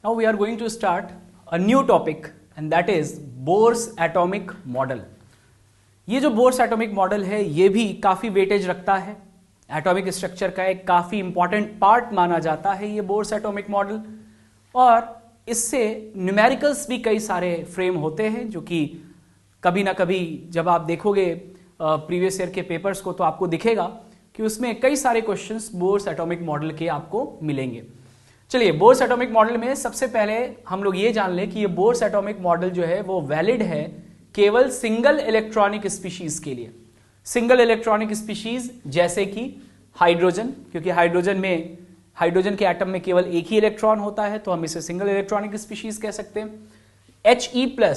Now we are going to start a new topic and that is Bohr's atomic model. ये जो bourse atomic model है ये भी काफी वेटेज रखता है, एटॉमिक स्ट्रक्चर का एक काफी इंपॉर्टेंट पार्ट माना जाता है ये बोर्स एटॉमिक मॉडल। और इससे न्यूमेरिकल्स भी कई सारे फ्रेम होते हैं जो कि कभी ना कभी जब आप देखोगे प्रीवियस ईयर के पेपर्स को तो आपको दिखेगा कि उसमें कई सारे क्वेश्चंस बोर्स एटॉमिक मॉडल के आपको मिलेंगे। चलिए, बोर्स एटॉमिक मॉडल में सबसे पहले हम लोग ये जान लें कि ये बोर्स एटॉमिक मॉडल जो है वो वैलिड है केवल सिंगल इलेक्ट्रॉनिक स्पीशीज के लिए। सिंगल इलेक्ट्रॉनिक स्पीशीज जैसे कि हाइड्रोजन, क्योंकि हाइड्रोजन के एटम में केवल एक ही इलेक्ट्रॉन होता है तो हम इसे सिंगल इलेक्ट्रॉनिक स्पीशीज कह सकते हैं। He+,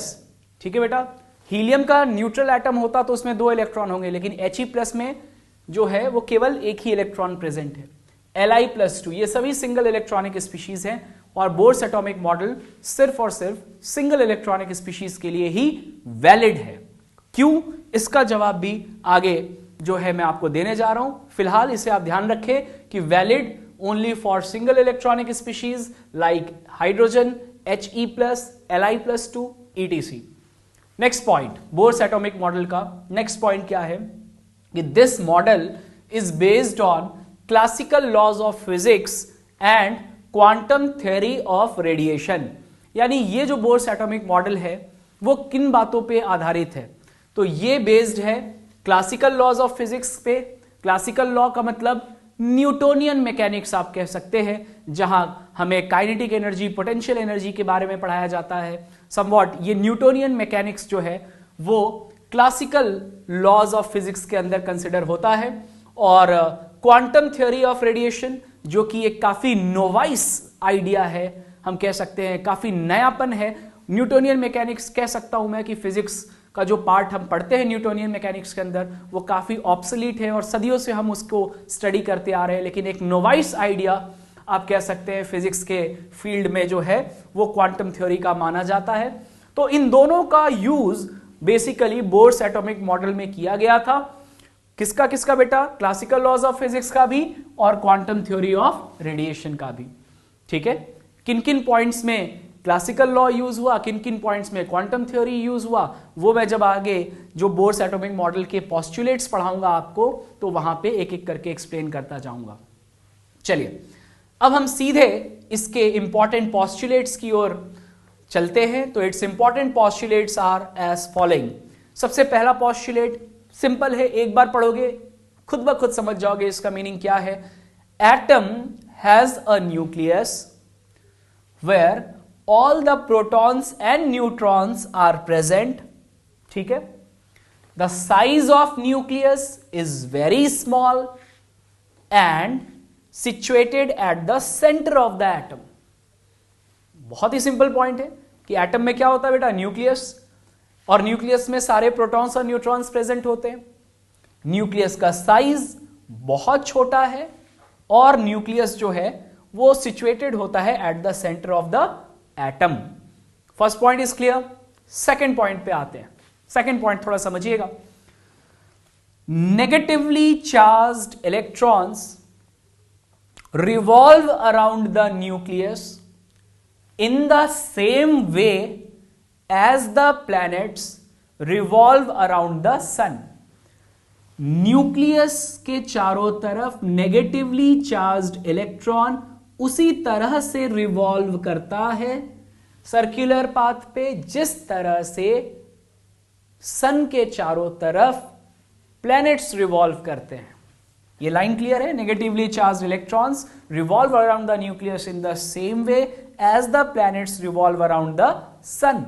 ठीक है बेटा, हीलियम का न्यूट्रल एटम होता तो उसमें 2 इलेक्ट्रॉन होंगे, लेकिन He+ में जो है वो केवल एक ही इलेक्ट्रॉन प्रेजेंट है। Li+2, ये सभी सिंगल इलेक्ट्रॉनिक स्पीशीज हैं और बोर्स एटॉमिक मॉडल सिर्फ और सिर्फ सिंगल इलेक्ट्रॉनिक स्पीशीज के लिए ही वैलिड है। क्यों, इसका जवाब भी आगे जो है मैं आपको देने जा रहा हूं। फिलहाल इसे आप ध्यान रखें कि valid only for single electronic species like hydrogen, He+, Li+2, etc। Next point, Bohr's atomic model का नेक्स्ट पॉइंट क्या है कि this model is based on classical laws of physics and quantum theory of radiation. यानी ये जो bourse atomic model है वो किन बातों पे आधारित है, तो ये बेस्ड है क्लासिकल लॉज ऑफ फिजिक्स पे। क्लासिकल लॉ का मतलब न्यूटोनियन मैकेनिक्स आप कह सकते हैं, जहां हमें काइनेटिक एनर्जी, पोटेंशियल एनर्जी के बारे में पढ़ाया जाता है। समवॉट ये न्यूटोनियन मैकेनिक्स जो है वो क्लासिकल लॉज ऑफ फिजिक्स के अंदर कंसिडर होता है। और क्वांटम थ्योरी ऑफ रेडिएशन जो कि एक काफी नोवाइस आइडिया है, हम कह सकते हैं काफी नयापन है। न्यूटोनियन मैकेनिक्स कह सकता हूं मैं कि फिजिक्स का जो पार्ट हम पढ़ते हैं न्यूटोनियन मैकेनिक्स के अंदर वो काफी ऑब्सोलीट है और सदियों से हम उसको स्टडी करते आ रहे हैं, लेकिन एक नोवाइस आइडिया आप कह सकते हैं फिजिक्स के फील्ड में जो है वो क्वांटम थ्योरी का माना जाता है। तो इन दोनों का use basically bourse atomic model में किया गया था। किसका किसका बेटा, क्लासिकल लॉज ऑफ फिजिक्स का भी और क्वांटम थ्योरी ऑफ रेडिएशन का भी। ठीक है, किन किन पॉइंट्स में क्लासिकल लॉ यूज हुआ, किन किन पॉइंट्स में क्वांटम थ्योरी यूज हुआ, वो मैं जब आगे जो बोर्स एटॉमिक मॉडल के पोस्टुलेट्स पढ़ाऊंगा आपको तो वहां पे एक एक करके एक्सप्लेन करता जाऊंगा। चलिए, अब हम सीधे इसके इंपॉर्टेंट पोस्टुलेट्स की ओर चलते हैं। तो it's important postulates are as following. सबसे पहला पोस्टुलेट सिंपल है, एक बार पढ़ोगे खुद ब खुद समझ जाओगे इसका मीनिंग क्या है। Atom has a nucleus where all the protons and neutrons are present. ठीक है, the size of nucleus is very small and situated at the centre of the atom. बहुत ही सिंपल पॉइंट है कि एटम में क्या होता है बेटा, न्यूक्लियस, और न्यूक्लियस में सारे प्रोटॉन्स और न्यूट्रॉन्स प्रेजेंट होते हैं। न्यूक्लियस का साइज बहुत छोटा है और न्यूक्लियस जो है वो सिचुएटेड होता है eight the centre of the atom. First point is clear. Second point पे आते हैं। सेकेंड पॉइंट थोड़ा समझिएगा। Negatively charged electrons revolve around the nucleus in the same way as the planets revolve around the sun। Nucleus के चारों तरफ negatively charged electron उसी तरह से रिवॉल्व करता है सर्कुलर पाथ पे जिस तरह से सन के चारों तरफ प्लैनेट्स रिवॉल्व करते हैं। ये लाइन क्लियर है। Negatively charged electrons revolve around the nucleus in the same way as the planets revolve around the sun.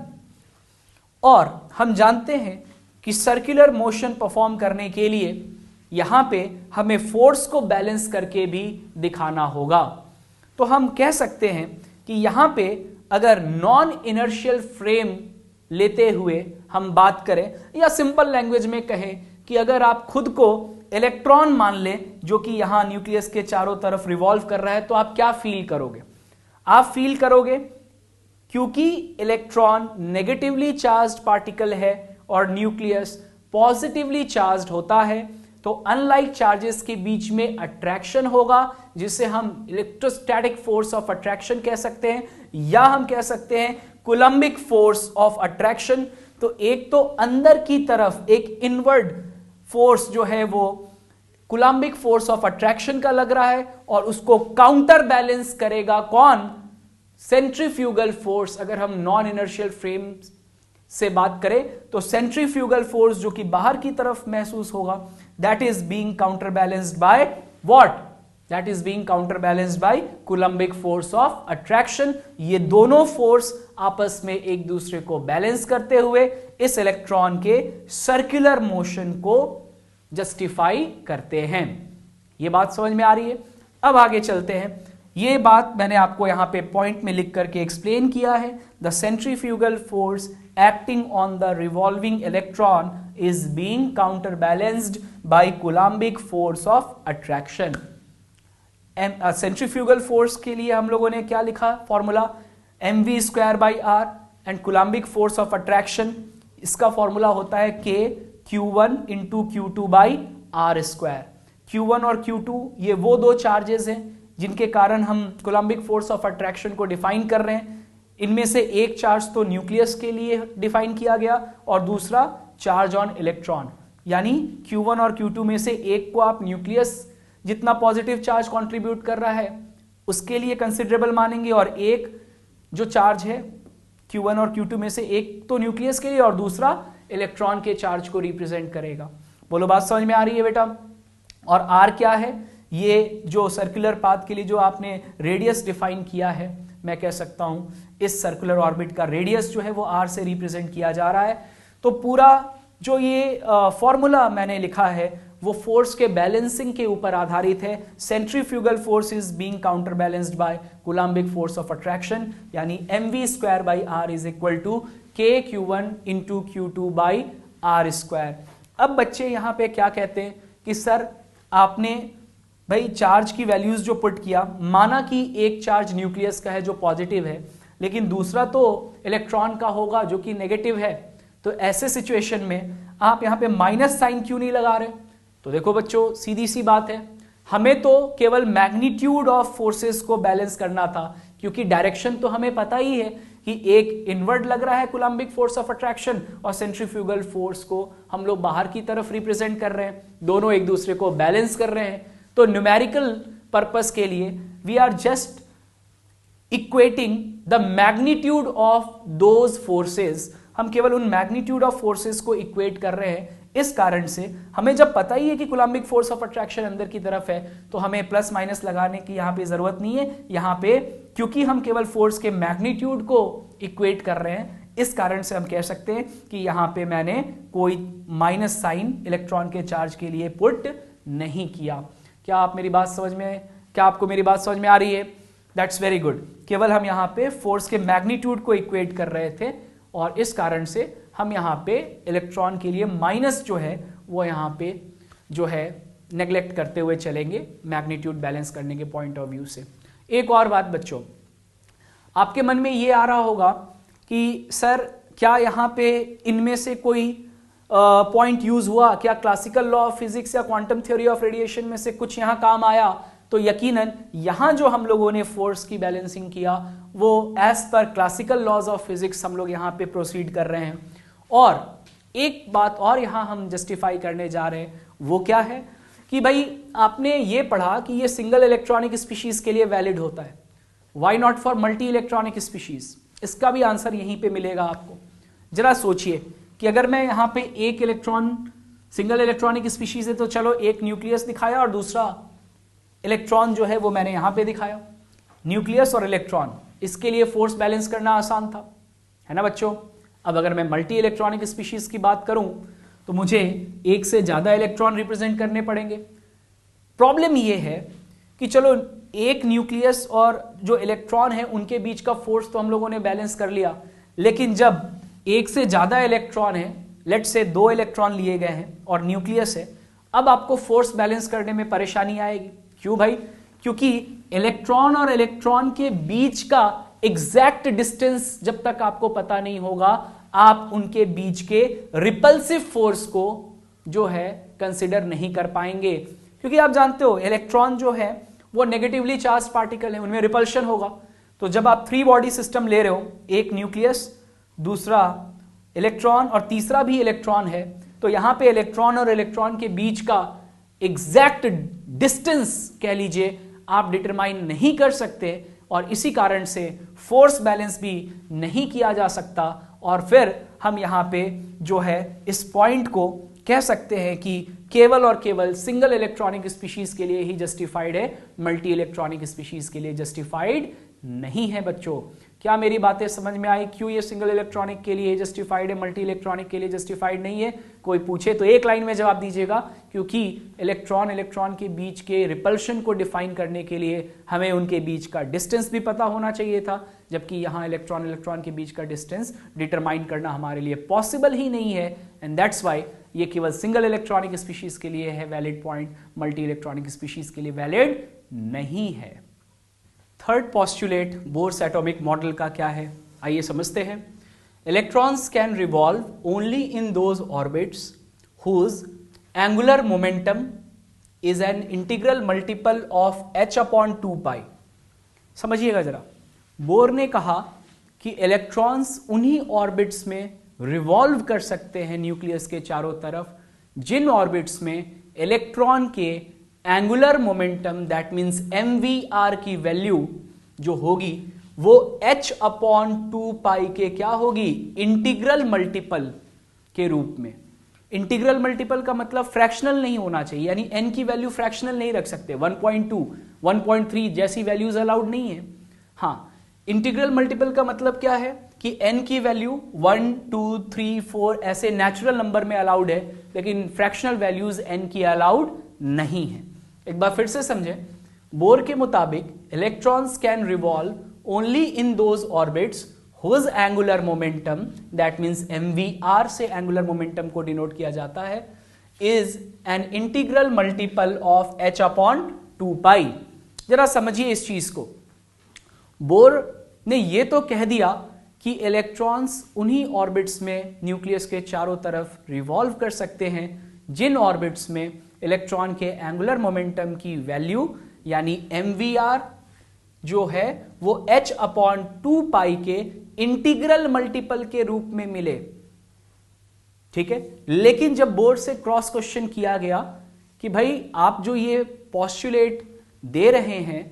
और हम जानते हैं कि सर्कुलर मोशन परफॉर्म करने के लिए यहां पे हमें फोर्स को बैलेंस करके भी दिखाना होगा। तो हम कह सकते हैं कि यहां पे अगर नॉन इनर्शियल फ्रेम लेते हुए हम बात करें, या सिंपल लैंग्वेज में कहें कि अगर आप खुद को इलेक्ट्रॉन मान लें जो कि यहां न्यूक्लियस के चारों तरफ रिवॉल्व कर रहा है, तो आप क्या फील करोगे? आप फील करोगे क्योंकि इलेक्ट्रॉन नेगेटिवली चार्ज्ड पार्टिकल है और न्यूक्लियस पॉजिटिवली चार्ज्ड होता है, तो अनलाइक चार्जेस के बीच में अट्रैक्शन होगा, जिसे हम इलेक्ट्रोस्टैटिक फोर्स ऑफ अट्रैक्शन कह सकते हैं, या हम कह सकते हैं कूलम्बिक फोर्स ऑफ अट्रैक्शन। तो एक तो अंदर की तरफ एक इनवर्ड फोर्स जो है वो कूलम्बिक फोर्स ऑफ अट्रैक्शन का लग रहा है, और उसको काउंटर बैलेंस करेगा कौन? Centrifugal force. अगर हम नॉन इनर्शियल फ्रेम से बात करें तो सेंट्रीफ्यूगल फोर्स जो कि बाहर की तरफ महसूस होगा, that is being counter balanced by what? That is being counter balanced by coulombic force of attraction. ये दोनों फोर्स आपस में एक दूसरे को बैलेंस करते हुए इस इलेक्ट्रॉन के सर्कुलर मोशन को जस्टिफाई करते हैं। ये बात समझ में आ रही है? अब आगे चलते हैं। ये बात मैंने आपको यहां पे पॉइंट में लिख करके एक्सप्लेन किया है। The centrifugal force acting on the revolving electron is being counter balanced by coulombic force of attraction. Centrifugal force के लिए हम लोगों ने क्या लिखा formula? mv square by r, and coulombic force of attraction इसका फॉर्मूला होता है k q1 into q2 by r square. q1 और q2 ये वो दो चार्जेस हैं जिनके कारण हम कूलम्बिक फोर्स ऑफ अट्रैक्शन को डिफाइन कर रहे हैं। इनमें से एक चार्ज तो न्यूक्लियस के लिए डिफाइन किया गया और दूसरा चार्ज ऑन इलेक्ट्रॉन, यानी q1 और q2 में से एक को आप न्यूक्लियस जितना पॉजिटिव चार्ज कंट्रीब्यूट कर रहा है उसके लिए कंसिडरेबल मानेंगे, और एक जो चार्ज है Q1 और Q2 में से एक तो न्यूक्लियस के लिए और दूसरा इलेक्ट्रॉन के चार्ज को रिप्रेजेंट करेगा। बोलो बात समझ में आ रही है बेटा? और R क्या है? ये जो सर्कुलर पाथ के लिए जो आपने रेडियस डिफाइन किया है, मैं कह सकता हूं इस सर्कुलर ऑर्बिट का रेडियस जो है वो R से रिप्रेजेंट किया जा रहा है। तो पूरा जो ये फॉर्मूला मैंने लिखा है वो फोर्स के बैलेंसिंग के ऊपर आधारित है। Centrifugal force is being counter balanced by coulombic force of attraction, यानी mv square by r is equal to k q1 into q2 by r square. अब बच्चे यहाँ पे क्या कहते हैं कि सर आपने भाई चार्ज की वैल्यूज जो पुट किया, माना कि एक चार्ज न्यूक्लियस का है जो पॉजिटिव है, लेकिन दूसरा तो इलेक्ट्रॉन का होगा जो कि नेगेटिव है, तो ऐसे सिचुएशन में आप यहाँ पे माइनस साइन क्यों नहीं लगा रहे? तो देखो बच्चों, सीधी सी बात है, हमें तो केवल मैग्नीट्यूड ऑफ फोर्सेस को बैलेंस करना था, क्योंकि डायरेक्शन तो हमें पता ही है कि एक इनवर्ड लग रहा है कूलम्बिक फोर्स ऑफ अट्रैक्शन और सेंट्रीफ्यूगल फोर्स को हम लोग बाहर की तरफ रिप्रेजेंट कर रहे हैं, दोनों एक दूसरे को बैलेंस कर रहे हैं। तो न्यूमेरिकल पर्पस के लिए we are just equating the magnitude of those forces, हम केवल उन मैग्नीट्यूड ऑफ फोर्सेस को इक्वेट कर रहे हैं। इस कारण से हमें जब पता ही है कि कूलम्बिक फोर्स ऑफ अट्रैक्शन अंदर की तरफ है, तो हमें प्लस माइनस लगाने की यहाँ पे जरूरत नहीं है। यहाँ पे क्योंकि हम केवल फोर्स के मैग्नीट्यूड को इक्वेट कर रहे हैं, इस कारण से हम कह सकते हैं कि यहाँ पे मैंने कोई माइनस साइन इलेक्ट्रॉन के चार्ज के लिए पुट नहीं किया। क्या आपको मेरी बात समझ में आ रही है? That's very good. केवल हम यहाँ पे फोर्स के मैग्नीट्यूड को इक्वेट कर रहे थे और इस कारण से हम यहाँ पे इलेक्ट्रॉन के लिए माइनस जो है वो यहाँ पे जो है नेग्लेक्ट करते हुए चलेंगे मैग्नीट्यूड बैलेंस करने के पॉइंट ऑफ व्यू से। एक और बात बच्चों, आपके मन में ये आ रहा होगा कि सर क्या यहाँ पे इनमें से कोई पॉइंट यूज हुआ? क्या क्लासिकल लॉ ऑफ फिजिक्स या क्वांटम थ्योरी ऑफ रेडिएशन में से कुछ यहाँ काम आया? तो यकीनन यहाँ जो हम लोगों ने फोर्स की बैलेंसिंग किया वो as per classical laws of physics हम लोग यहाँ पे प्रोसीड कर रहे हैं। और एक बात और यहाँ हम जस्टिफाई करने जा रहे हैं, वो क्या है कि भाई आपने ये पढ़ा कि ये सिंगल इलेक्ट्रॉनिक स्पीशीज के लिए वैलिड होता है, why not for multi electronic species? इसका भी आंसर यहीं पे मिलेगा आपको। जरा सोचिए कि अगर मैं यहाँ पे एक इलेक्ट्रॉन सिंगल इलेक्ट्रॉनिक स्पीशीज है तो चलो एक न्यूक्लियस दिखाया और दूसरा इलेक्ट्रॉन जो है वो मैंने यहाँ पे दिखाया, न्यूक्लियस और इलेक्ट्रॉन, इसके लिए फोर्स बैलेंस करना आसान था, है ना बच्चों? अब अगर मैं मल्टी इलेक्ट्रॉनिक स्पीशीज की बात करूं तो मुझे एक से ज्यादा इलेक्ट्रॉन रिप्रेजेंट करने पड़ेंगे। प्रॉब्लम यह है कि चलो एक न्यूक्लियस और जो इलेक्ट्रॉन है उनके बीच का फोर्स तो हम लोगों ने बैलेंस कर लिया, लेकिन जब एक से ज्यादा इलेक्ट्रॉन है, लेट से 2 इलेक्ट्रॉन लिए गए हैं और न्यूक्लियस है, अब आपको फोर्स बैलेंस करने में परेशानी आएगी। क्यों भाई? क्योंकि इलेक्ट्रॉन और इलेक्ट्रॉन के बीच का एग्जैक्ट डिस्टेंस जब तक आपको पता नहीं होगा, आप उनके बीच के रिपल्सिव फोर्स को जो है कंसिडर नहीं कर पाएंगे, क्योंकि आप जानते हो इलेक्ट्रॉन जो है वो नेगेटिवली चार्ज पार्टिकल है, उनमें रिपल्शन होगा। तो जब आप 3 बॉडी सिस्टम ले रहे हो, एक न्यूक्लियस, दूसरा इलेक्ट्रॉन और तीसरा भी इलेक्ट्रॉन है, तो यहां पे इलेक्ट्रॉन और इलेक्ट्रॉन के बीच का एग्जैक्ट डिस्टेंस कह लीजिए आप डिटरमाइन नहीं कर सकते, और इसी कारण से फोर्स बैलेंस भी नहीं किया जा सकता। और फिर हम यहां पे जो है इस पॉइंट को कह सकते हैं कि केवल और केवल सिंगल इलेक्ट्रॉनिक स्पीशीज के लिए ही जस्टिफाइड है, मल्टी इलेक्ट्रॉनिक स्पीशीज के लिए जस्टिफाइड नहीं है। बच्चों, क्या मेरी बातें समझ में आई? क्यों ये सिंगल इलेक्ट्रॉनिक के लिए जस्टिफाइड है, मल्टी इलेक्ट्रॉनिक के लिए जस्टिफाइड नहीं है? कोई पूछे तो एक लाइन में जवाब दीजिएगा, क्योंकि इलेक्ट्रॉन इलेक्ट्रॉन के बीच के रिपल्शन को डिफाइन करने के लिए हमें उनके बीच का डिस्टेंस भी पता होना चाहिए था, जबकि यहां इलेक्ट्रॉन इलेक्ट्रॉन के बीच का डिस्टेंस डिटरमाइन करना हमारे लिए पॉसिबल ही नहीं है, एंड दैट्स वाई ये केवल सिंगल इलेक्ट्रॉनिक स्पीशीज के लिए है valid point, multi electronic species के लिए वैलिड नहीं है। Third postulate Bohr's atomic model का क्या है, आइए समझते हैं। Electrons can revolve only in those orbits whose angular momentum is an integral multiple of h/2π। समझिएगा जरा, बोर ने कहा कि इलेक्ट्रॉन्स उन्हीं ऑर्बिट्स में रिवॉल्व कर सकते हैं न्यूक्लियस के चारों तरफ जिन ऑर्बिट्स में इलेक्ट्रॉन के angular momentum that means mvr की वैल्यू जो होगी वो h/2π के क्या होगी, इंटीग्रल मल्टीपल के रूप में। इंटीग्रल मल्टीपल का मतलब फ्रैक्शनल नहीं होना चाहिए, यानी n की वैल्यू फ्रैक्शनल नहीं रख सकते, 1.2 1.3 जैसी वैल्यूज अलाउड नहीं है। हाँ, इंटीग्रल मल्टीपल का मतलब क्या है कि n की वैल्यू 1 2 3 4 ऐसे नेचुरल नंबर में अलाउड है, लेकिन फ्रैक्शनल वैल्यूज n की अलाउड नहीं है। एक बार फिर से समझें, बोर के मुताबिक electrons can revolve only in those orbits whose angular momentum that means mvr से एंगुलर मोमेंटम को डिनोट किया जाता है is an integral multiple of h/2π। जरा समझिए इस चीज को, बोर ने यह तो कह दिया कि इलेक्ट्रॉन्स उन्हीं ऑर्बिट्स में न्यूक्लियस के चारों तरफ रिवॉल्व कर सकते हैं जिन ऑर्बिट्स में इलेक्ट्रॉन के एंगुलर मोमेंटम की वैल्यू यानी mvr जो है वो h/2π के इंटीग्रल मल्टीपल के रूप में मिले। ठीक है, लेकिन जब बोर्ड से क्रॉस क्वेश्चन किया गया कि भाई आप जो ये पॉस्टुलेट दे रहे हैं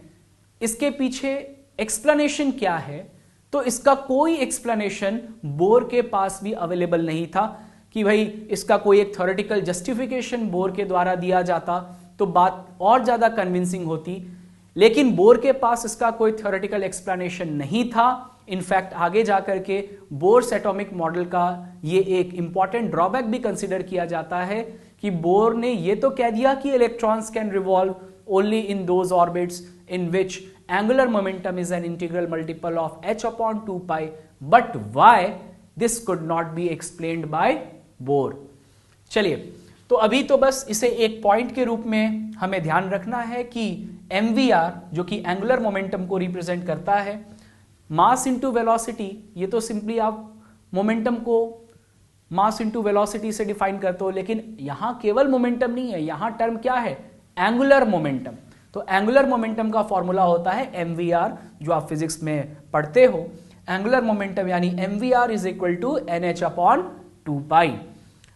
इसके पीछे एक्सप्लेनेशन क्या है, तो इसका कोई एक्सप्लेनेशन बोर के पास भी अवेलेबल नहीं था कि भाई इसका कोई एक थ्योरेटिकल जस्टिफिकेशन बोर के द्वारा दिया जाता तो बात और ज्यादा कन्विंसिंग होती, लेकिन बोर के पास इसका कोई थ्योरेटिकल एक्सप्लेनेशन नहीं था। इनफैक्ट आगे जाकर के बोर्स एटॉमिक मॉडल का ये एक इंपॉर्टेंट ड्रॉबैक भी कंसिडर किया जाता है कि बोर ने ये तो कह दिया कि electrons can revolve only in those orbits in which angular momentum is an integral multiple of h/2π, but why this could not be explained by Bohr। चलिए, तो अभी तो बस इसे एक पॉइंट के रूप में हमें ध्यान रखना है कि mvr जो कि एंगुलर मोमेंटम को रिप्रेजेंट करता है, मास इंटू वेलोसिटी, ये तो सिंपली आप मोमेंटम को मास इंटू वेलोसिटी से डिफाइन करते हो, लेकिन यहां केवल मोमेंटम नहीं है, यहां टर्म क्या है, एंगुलर मोमेंटम। तो एंगुलर मोमेंटम का फॉर्मूला होता है mvr, जो आप फिजिक्स में पढ़ते हो। एंगुलर मोमेंटम यानी mvr is equal to nh/2π।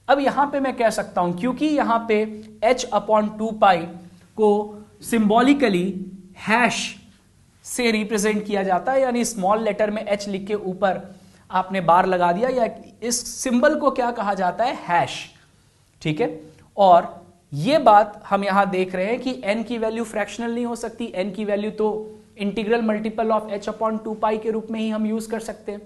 अब यहां पे मैं कह सकता हूं, क्योंकि यहां पे h/2π को सिंबॉलिकली हैश से रिप्रेजेंट किया जाता है, यानी स्मॉल लेटर में h लिख के ऊपर आपने बार लगा दिया, या इस सिंबल को क्या कहा जाता है, हैश। ठीक है, और ये बात हम यहां देख रहे हैं कि n की वैल्यू फ्रैक्शनल नहीं हो सकती, n की वैल्यू तो इंटीग्रल मल्टीपल ऑफ h/2π के रूप में ही हम यूज कर सकते हैं।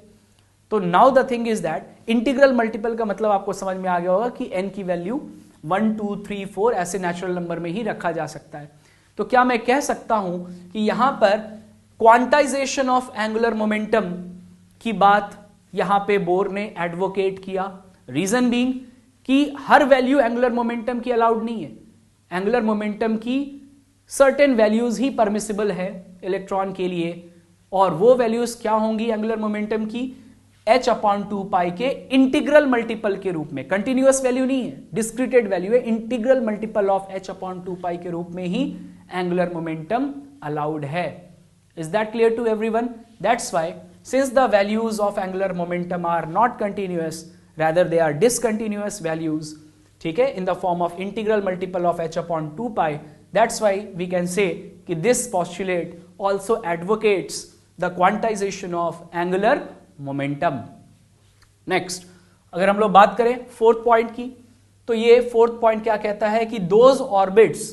तो now the thing is that integral multiple का मतलब आपको समझ में आ गया होगा कि n की वैल्यू 1 2 3 4 ऐसे नेचुरल नंबर में ही रखा जा सकता है। तो क्या मैं कह सकता हूं कि यहां पर क्वांटाइजेशन ऑफ एंगुलर मोमेंटम की बात यहां पे बोर ने एडवोकेट किया, रीजन बीइंग कि हर वैल्यू एंगुलर मोमेंटम की अलाउड नहीं है, एंगुलर मोमेंटम की सर्टेन वैल्यूज ही परमिसिबल है इलेक्ट्रॉन के लिए, और वो वैल्यूज क्या होंगी एंगुलर मोमेंटम की, h/2 के इंटीग्रल मल्टीपल के रूप में, कंटिन्यूअस वैल्यू नहीं है, डिस्क्रीटेड वैल्यू है, इंटीग्रल मल्टीपल ऑफ h/2 के रूप में ही एंगुलर मोमेंटम अलाउड है। Is that clear to everyone? That's why since the values of angular momentum are not continuous, rather they are discontinuous values, ठीक है, in the form of integral multiple of h/2 that's why we can say कि this postulate also advocates the quantization of angular momentum. Next, अगर हम लोग बात करें fourth point की, तो ये फोर्थ पॉइंट क्या कहता है कि those orbits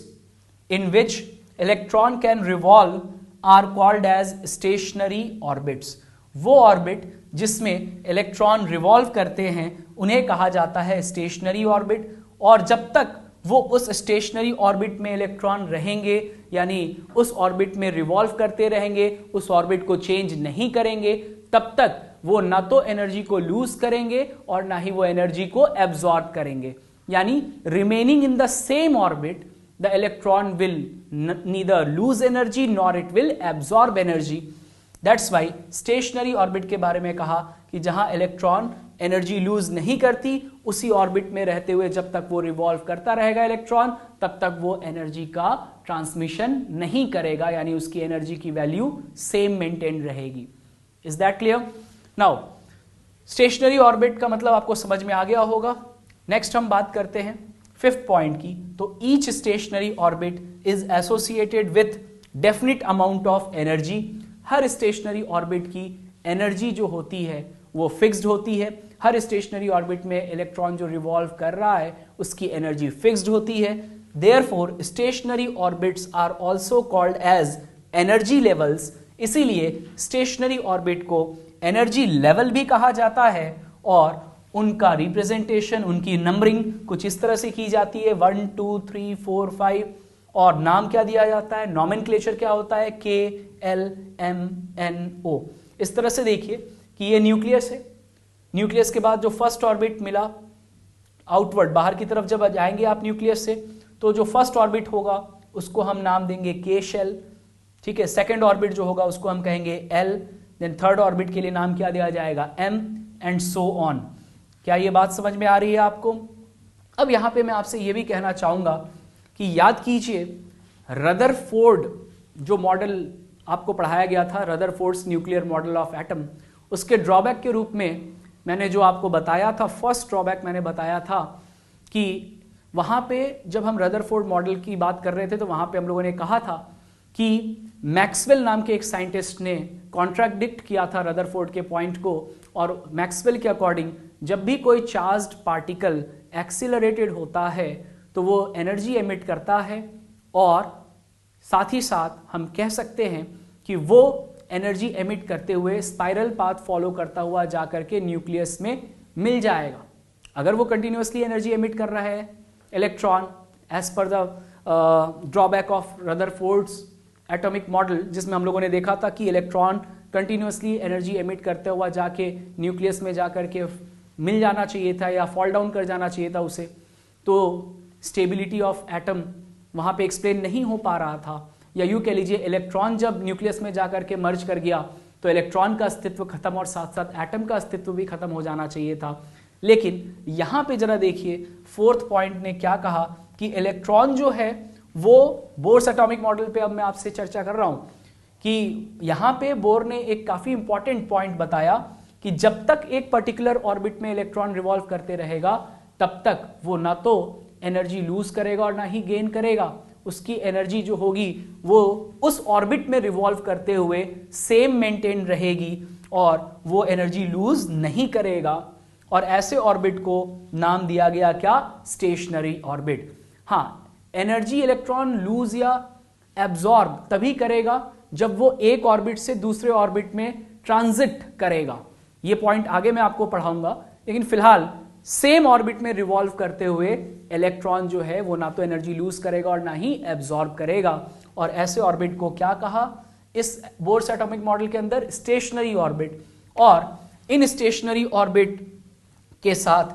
in which electron can revolve are called as stationary orbits. वो ऑर्बिट जिसमें इलेक्ट्रॉन रिवॉल्व करते हैं उन्हें कहा जाता है स्टेशनरी ऑर्बिट, और जब तक वो उस स्टेशनरी ऑर्बिट में इलेक्ट्रॉन रहेंगे, यानी उस ऑर्बिट में रिवॉल्व करते रहेंगे, उस ऑर्बिट को चेंज नहीं करेंगे, तब तक वो ना तो एनर्जी को लूज करेंगे और ना ही वो एनर्जी को एब्जॉर्ब करेंगे। यानी remaining in the same orbit the electron will neither lose energy nor it will absorb energy. That's why stationary orbit के बारे में कहा कि जहां इलेक्ट्रॉन एनर्जी लूज नहीं करती, उसी ऑर्बिट में रहते हुए जब तक वो रिवॉल्व करता रहेगा इलेक्ट्रॉन, तब तक वो एनर्जी का ट्रांसमिशन नहीं करेगा, यानी उसकी एनर्जी की वैल्यू सेम मेंटेन रहेगी। Is that clear? Now stationery orbit का मतलब आपको समझ में आ गया होगा। नेक्स्ट हम बात करते हैं फिफ्थ पॉइंट की। तो each stationary orbit is associated with definite amount of energy. हर स्टेशनरी ऑर्बिट की एनर्जी जो होती है वो फिक्स्ड होती है। हर स्टेशनरी ऑर्बिट में इलेक्ट्रॉन जो रिवॉल्व कर रहा है उसकी एनर्जी फिक्स्ड होती है। Therefore stationary orbits are also called as energy levels. इसीलिए स्टेशनरी ऑर्बिट को एनर्जी लेवल भी कहा जाता है, और उनका रिप्रेजेंटेशन, उनकी नंबरिंग कुछ इस तरह से की जाती है 1 2 3 4 5, और नाम क्या दिया जाता है, नॉमेनक्लेचर क्या होता है, KLMNO। इस तरह से देखिए कि ये न्यूक्लियस है। न्यूक्लियस के बाद जो फर्स्ट ऑर्बिट मिला आउटवर्ड, बाहर की तरफ जब जाएंगे आप न्यूक्लियस से, तो जो फर्स्ट ऑर्बिट होगा उसको हम नाम देंगे K शेल, ठीक है। सेकेंड ऑर्बिट जो होगा उसको हम कहेंगे L, देन थर्ड ऑर्बिट के लिए नाम क्या दिया जाएगा, M, एंड सो ऑन। क्या ये बात समझ में आ रही है आपको? अब यहां पे मैं आपसे ये भी कहना चाहूंगा कि याद कीजिए रदरफोर्ड जो मॉडल आपको पढ़ाया गया था, Rutherford's nuclear model of atom, उसके ड्रॉबैक के रूप में मैंने जो आपको बताया था, फर्स्ट ड्रॉबैक मैंने बताया था कि वहां पे जब हम रदरफोर्ड मॉडल की बात कर रहे थे तो वहां पे हम लोगों ने कहा था कि मैक्सवेल नाम के एक साइंटिस्ट ने कॉन्ट्राडिक्ट किया था रदरफोर्ड के पॉइंट को, और मैक्सवेल के अकॉर्डिंग जब भी कोई चार्ज्ड पार्टिकल एक्सीलरेटेड होता है तो वो एनर्जी एमिट करता है, और साथ ही साथ हम कह सकते हैं कि वो एनर्जी एमिट करते हुए स्पाइरल पाथ फॉलो करता हुआ जाकर के न्यूक्लियस में मिल जाएगा। अगर वो कंटिन्यूअसली एनर्जी एमिट कर रहा है electron as per the drawback of Rutherford's atomic model, जिसमें हम लोगों ने देखा था कि इलेक्ट्रॉन कंटिन्यूअसली एनर्जी एमिट करते हुआ जाके न्यूक्लियस में जाकर के मिल जाना चाहिए था या फॉल डाउन कर जाना चाहिए था उसे, तो स्टेबिलिटी ऑफ एटम वहां पे एक्सप्लेन नहीं हो पा रहा था, या यूं कह लीजिए इलेक्ट्रॉन जब न्यूक्लियस में जाकर के मर्ज कर गया तो इलेक्ट्रॉन का अस्तित्व खत्म और साथ साथ एटम का अस्तित्व भी खत्म हो जाना चाहिए था। लेकिन यहां पे जरा देखिए फोर्थ पॉइंट ने क्या कहा कि इलेक्ट्रॉन जो है वो बोर्स एटॉमिक मॉडल पे अब मैं आपसे चर्चा कर रहा हूं कि यहां पे बोर ने एक काफी इंपॉर्टेंट पॉइंट बताया कि जब तक एक पर्टिकुलर ऑर्बिट में इलेक्ट्रॉन रिवॉल्व करते रहेगा तब तक वो ना तो एनर्जी लूज करेगा और ना ही गेन करेगा। उसकी एनर्जी जो होगी वो उस ऑर्बिट में रिवॉल्व करते हुए सेम मेंटेन रहेगी और वो एनर्जी लूज नहीं करेगा, और ऐसे ऑर्बिट को नाम दिया गया क्या, स्टेशनरी ऑर्बिट। हाँ, एनर्जी इलेक्ट्रॉन लूज या एब्जॉर्ब तभी करेगा जब वो एक ऑर्बिट से दूसरे ऑर्बिट में ट्रांजिट करेगा। ये पॉइंट आगे मैं आपको पढ़ाऊंगा, लेकिन फिलहाल सेम ऑर्बिट में रिवॉल्व करते हुए इलेक्ट्रॉन जो है वो ना तो एनर्जी लूज करेगा और ना ही एब्जॉर्ब करेगा, और ऐसे ऑर्बिट को क्या कहा इस बोर्स एटॉमिक मॉडल के अंदर, स्टेशनरी ऑर्बिट। और इन स्टेशनरी ऑर्बिट के साथ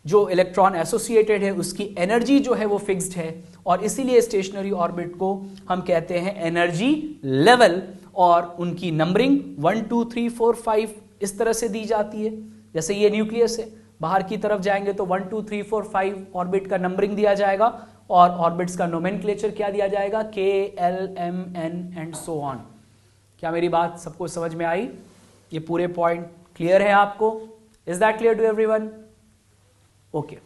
जो इलेक्ट्रॉन एसोसिएटेड है उसकी एनर्जी जो है वो फिक्स्ड है, और इसीलिए स्टेशनरी ऑर्बिट को हम कहते हैं एनर्जी लेवल, और उनकी नंबरिंग 1 2 3 4 5 इस तरह से दी जाती है, जैसे ये न्यूक्लियस है, बाहर की तरफ जाएंगे तो 1 2 3 4 5 ऑर्बिट का नंबरिंग दिया जाएगा और ऑर्बिट्स का नोमेनक्लेचर क्या दिया जाएगा, K L M N and so on. क्या मेरी बात सबको समझ में आई? ये पूरे पॉइंट क्लियर है आपको? Is that clear to everyone? Okay.